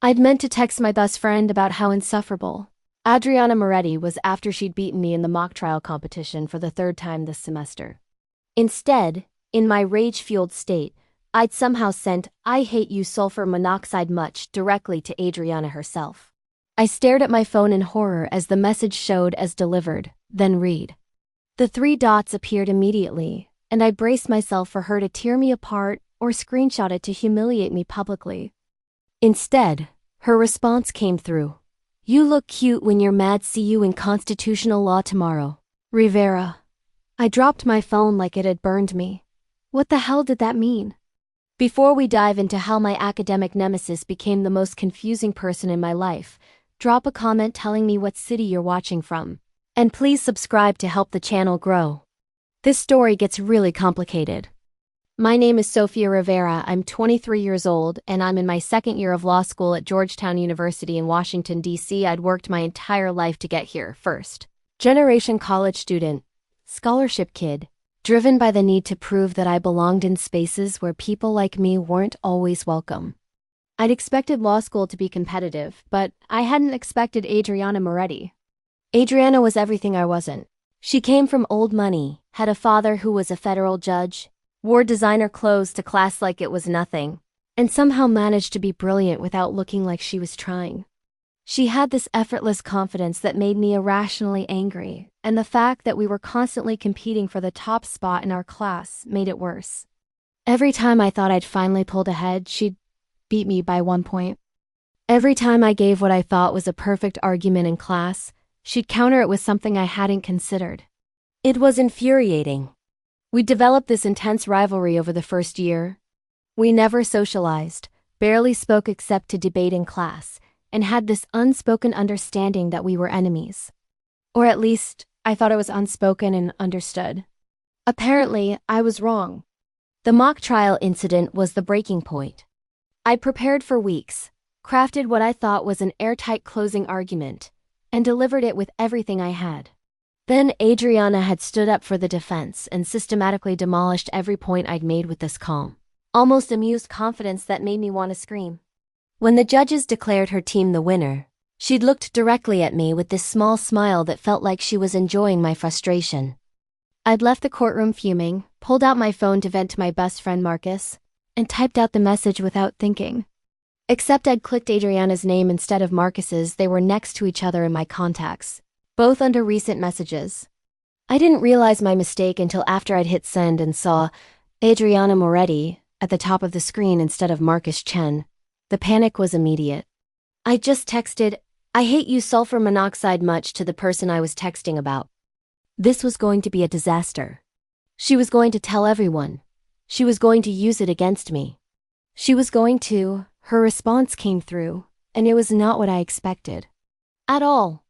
I'd meant to text my best friend about how insufferable Adriana Moretti was after she'd beaten me in the mock trial competition for the third time this semester. Instead, in my rage-fueled state, I'd somehow sent "I hate you sulfur monoxide much" directly to Adriana herself. I stared at my phone in horror as the message showed as delivered, then read. The three dots appeared immediately, and I braced myself for her to tear me apart or screenshot it to humiliate me publicly. Instead, her response came through. "You look cute when you're mad. See you in constitutional law tomorrow. Rivera." I dropped my phone like it had burned me. What the hell did that mean? Before we dive into how my academic nemesis became the most confusing person in my life, drop a comment telling me what city you're watching from. And please subscribe to help the channel grow. This story gets really complicated. My name is Sofia Rivera. I'm 23 years old, and I'm in my second year of law school at Georgetown University in Washington, D.C. I'd worked my entire life to get here. First generation college student, scholarship kid, driven by the need to prove that I belonged in spaces where people like me weren't always welcome. I'd expected law school to be competitive, but I hadn't expected Adriana Moretti. Adriana was everything I wasn't. She came from old money, had a father who was a federal judge, wore designer clothes to class like it was nothing, and somehow managed to be brilliant without looking like she was trying. She had this effortless confidence that made me irrationally angry, and the fact that we were constantly competing for the top spot in our class made it worse. Every time I thought I'd finally pulled ahead, she'd beat me by 1 point. Every time I gave what I thought was a perfect argument in class, she'd counter it with something I hadn't considered. It was infuriating. We developed this intense rivalry over the first year. We never socialized, barely spoke except to debate in class, and had this unspoken understanding that we were enemies. Or at least, I thought it was unspoken and understood. Apparently, I was wrong. The mock trial incident was the breaking point. I prepared for weeks, crafted what I thought was an airtight closing argument, and delivered it with everything I had. Then Adriana had stood up for the defense and systematically demolished every point I'd made with this calm, almost amused confidence that made me want to scream. When the judges declared her team the winner, she'd looked directly at me with this small smile that felt like she was enjoying my frustration. I'd left the courtroom fuming, pulled out my phone to vent to my best friend Marcus, and typed out the message without thinking. Except I'd clicked Adriana's name instead of Marcus's. They were next to each other in my contacts, both under recent messages. I didn't realize my mistake until after I'd hit send and saw Adriana Moretti at the top of the screen instead of Marcus Chen. The panic was immediate. I just texted, "I hate you sulfur monoxide much" to the person I was texting about. This was going to be a disaster. She was going to tell everyone. She was going to use it against me. Her response came through, and it was not what I expected. At all.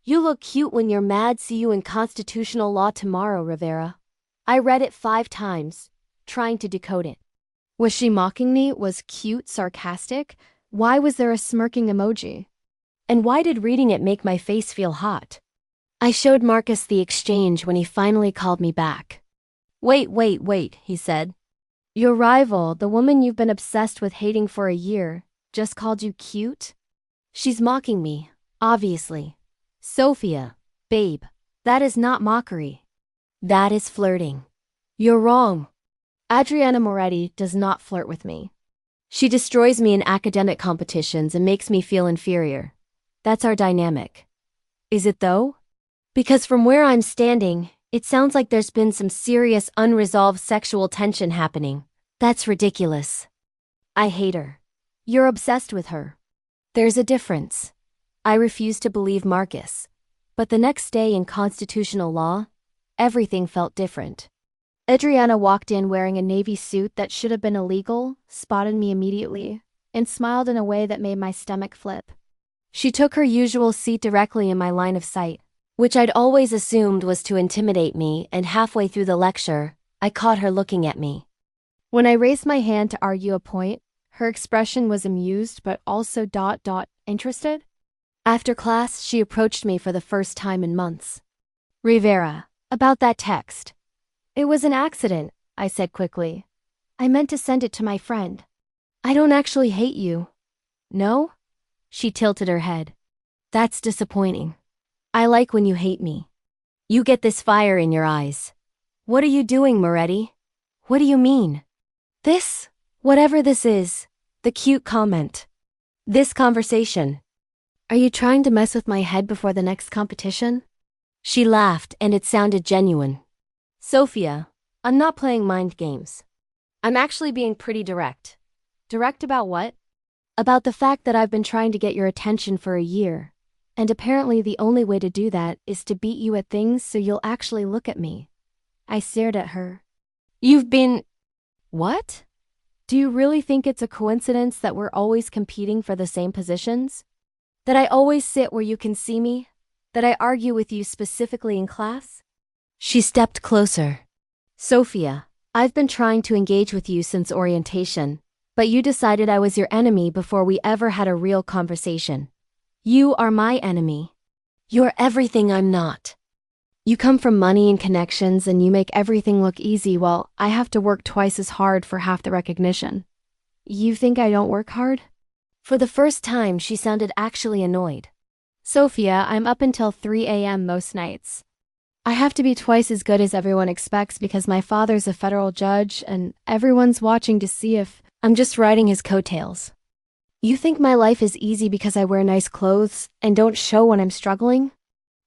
"You look cute when you're mad. See you in constitutional law tomorrow, Rivera." I read it 5 times, trying to decode it. Was she mocking me? Was cute sarcastic? Why was there a smirking emoji? And why did reading it make my face feel hot? I showed Marcus the exchange when he finally called me back. Wait, he said. "Your rival, the woman you've been obsessed with hating for a year, just called you cute? She's mocking me, obviously. Sofia, babe, that is not mockery. That is flirting. You're wrong. Adriana Moretti does not flirt with me. She destroys me in academic competitions and makes me feel inferior. That's our dynamic. Is it though? Because from where I'm standing, it sounds like there's been some serious unresolved sexual tension happening. That's ridiculous. I hate her. You're obsessed with her. There's a difference." I refused to believe Marcus, but the next day in constitutional law, everything felt different. Adriana walked in wearing a navy suit that should have been illegal, spotted me immediately, and smiled in a way that made my stomach flip. She took her usual seat directly in my line of sight, which I'd always assumed was to intimidate me, and halfway through the lecture, I caught her looking at me. When I raised my hand to argue a point, her expression was amused but also interested. After class, she approached me for the first time in months. "Rivera, about that text." "It was an accident," I said quickly. "I meant to send it to my friend." "I don't actually hate you." "No? She tilted her head. That's disappointing. I like when you hate me. You get this fire in your eyes. What are you doing, Moretti? What do you mean? This, whatever this is, the cute comment. This conversation. Are you trying to mess with my head before the next competition? She laughed, and it sounded genuine. Sophia, I'm not playing mind games. I'm actually being pretty direct. Direct about what? About the fact that I've been trying to get your attention for a year, and apparently the only way to do that is to beat you at things so you'll actually look at me. I stared at her. You've been... What? Do you really think it's a coincidence that we're always competing for the same positions? That I always sit where you can see me? That I argue with you specifically in class? She stepped closer. Sophia, I've been trying to engage with you since orientation, but you decided I was your enemy before we ever had a real conversation. You are my enemy. You're everything I'm not. You come from money and connections and you make everything look easy while I have to work twice as hard for half the recognition. You think I don't work hard? For the first time, she sounded actually annoyed. Sophia, I'm up until 3 a.m. most nights. I have to be twice as good as everyone expects because my father's a federal judge and everyone's watching to see if I'm just riding his coattails. You think my life is easy because I wear nice clothes and don't show when I'm struggling?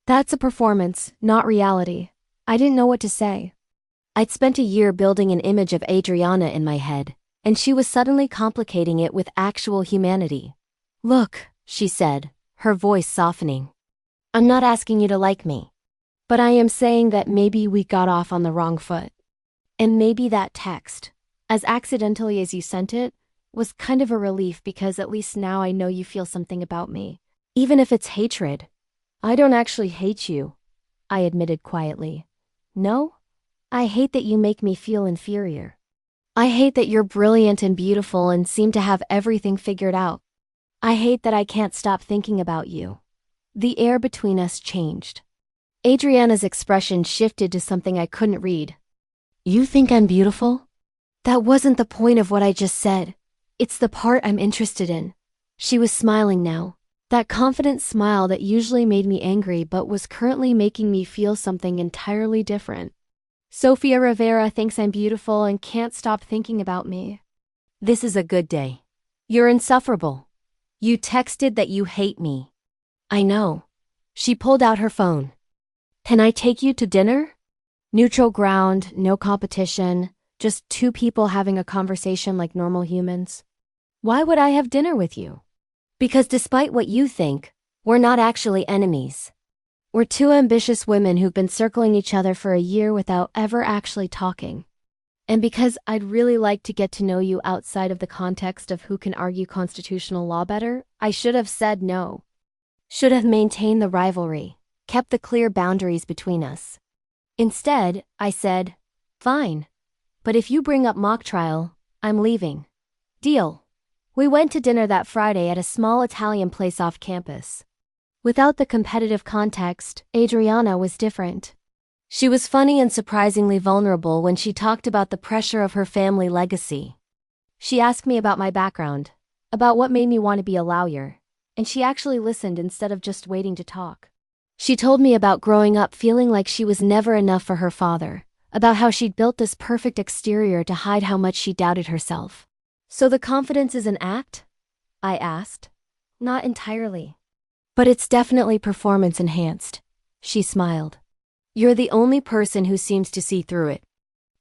That's a performance, not reality. I didn't know what to say. I'd spent a year building an image of Adriana in my head, and she was suddenly complicating it with actual humanity. Look, she said, her voice softening. I'm not asking you to like me, but I am saying that maybe we got off on the wrong foot. And maybe that text, as accidentally as you sent it, was kind of a relief because at least now I know you feel something about me, even if it's hatred. I don't actually hate you, I admitted quietly. No? I hate that you make me feel inferior. I hate that you're brilliant and beautiful and seem to have everything figured out. I hate that I can't stop thinking about you. The air between us changed. Adriana's expression shifted to something I couldn't read. You think I'm beautiful? That wasn't the point of what I just said. It's the part I'm interested in. She was smiling now. That confident smile that usually made me angry but was currently making me feel something entirely different. Sophia Rivera thinks I'm beautiful and can't stop thinking about me. This is a good day. You're insufferable. You texted that you hate me. I know. She pulled out her phone. Can I take you to dinner? Neutral ground, no competition, just two people having a conversation like normal humans. Why would I have dinner with you? Because despite what you think, we're not actually enemies. We're two ambitious women who've been circling each other for a year without ever actually talking. And because I'd really like to get to know you outside of the context of who can argue constitutional law better, I should have said no. Should have maintained the rivalry, kept the clear boundaries between us. Instead, I said, fine. But if you bring up mock trial, I'm leaving. Deal. We went to dinner that Friday at a small Italian place off campus. Without the competitive context, Adriana was different. She was funny and surprisingly vulnerable when she talked about the pressure of her family legacy. She asked me about my background, about what made me want to be a lawyer, and she actually listened instead of just waiting to talk. She told me about growing up feeling like she was never enough for her father, about how she'd built this perfect exterior to hide how much she doubted herself. So the confidence is an act? I asked. Not entirely. But it's definitely performance enhanced. She smiled. You're the only person who seems to see through it.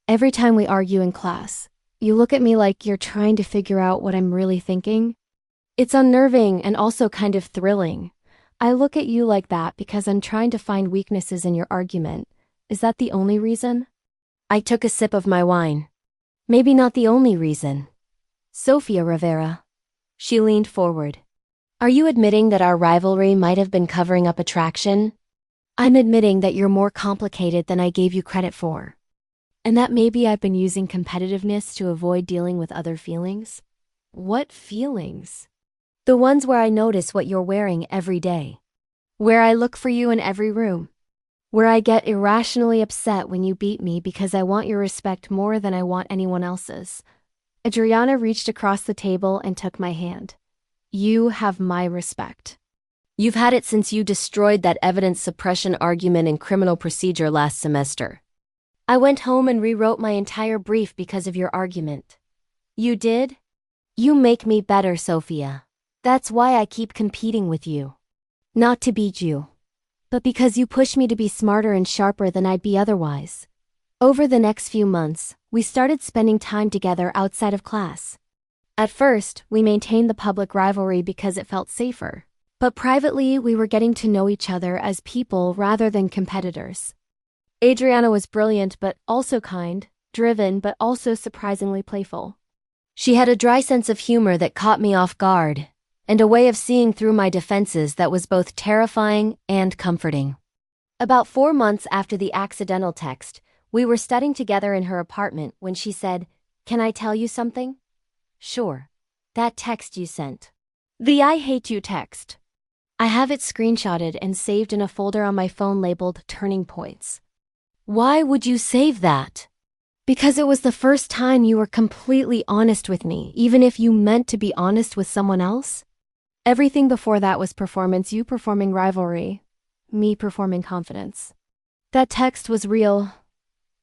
Every time we argue in class, you look at me like you're trying to figure out what I'm really thinking. It's unnerving and also kind of thrilling. I look at you like that because I'm trying to find weaknesses in your argument. Is that the only reason? I took a sip of my wine. Maybe not the only reason. Sophia Rivera. She leaned forward. Are you admitting that our rivalry might have been covering up attraction? I'm admitting that you're more complicated than I gave you credit for. And that maybe I've been using competitiveness to avoid dealing with other feelings? What feelings? The ones where I notice what you're wearing every day. Where I look for you in every room. Where I get irrationally upset when you beat me because I want your respect more than I want anyone else's. Adriana reached across the table and took my hand. You have my respect. You've had it since you destroyed that evidence suppression argument in criminal procedure last semester. I went home and rewrote my entire brief because of your argument. You did? You make me better, Sophia. That's why I keep competing with you. Not to beat you, but because you push me to be smarter and sharper than I'd be otherwise. Over the next few months, we started spending time together outside of class. At first, we maintained the public rivalry because it felt safer. But privately, we were getting to know each other as people rather than competitors. Adriana was brilliant but also kind, driven but also surprisingly playful. She had a dry sense of humor that caught me off guard, and a way of seeing through my defenses that was both terrifying and comforting. About 4 months after the accidental text, we were studying together in her apartment when she said, "Can I tell you something?" "Sure. That text you sent. The I hate you text. I have it screenshotted and saved in a folder on my phone labeled Turning Points." "Why would you save that?" "Because it was the first time you were completely honest with me, even if you meant to be honest with someone else. Everything before that was performance, you performing rivalry, me performing confidence. That text was real.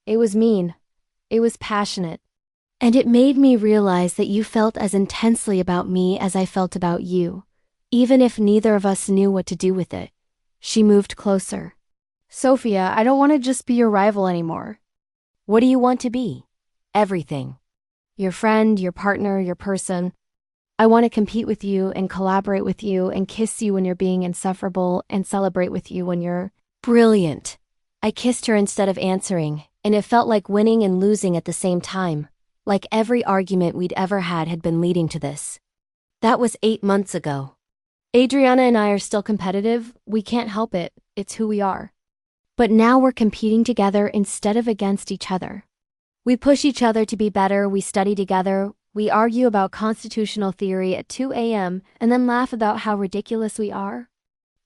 It was mean. It was passionate. And it made me realize that you felt as intensely about me as I felt about you, even if neither of us knew what to do with it." She moved closer. "Sophia, I don't want to just be your rival anymore." "What do you want to be?" "Everything. Your friend, your partner, your person. I want to compete with you and collaborate with you and kiss you when you're being insufferable and celebrate with you when you're brilliant." I kissed her instead of answering, and it felt like winning and losing at the same time, like every argument we'd ever had been leading to this. That was 8 months ago. Adriana and I are still competitive. We can't help it. It's who we are. But now we're competing together instead of against each other. We push each other to be better, we study together, we argue about constitutional theory at 2 a.m. and then laugh about how ridiculous we are.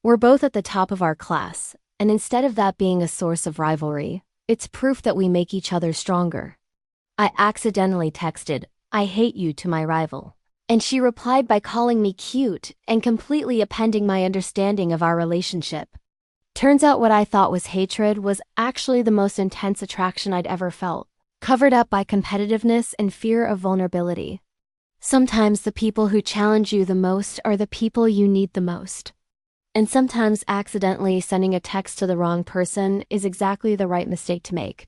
We're both at the top of our class, and instead of that being a source of rivalry, it's proof that we make each other stronger. I accidentally texted, "I hate you" to my rival, and she replied by calling me cute and completely appending my understanding of our relationship. Turns out what I thought was hatred was actually the most intense attraction I'd ever felt, covered up by competitiveness and fear of vulnerability. Sometimes the people who challenge you the most are the people you need the most. And sometimes accidentally sending a text to the wrong person is exactly the right mistake to make.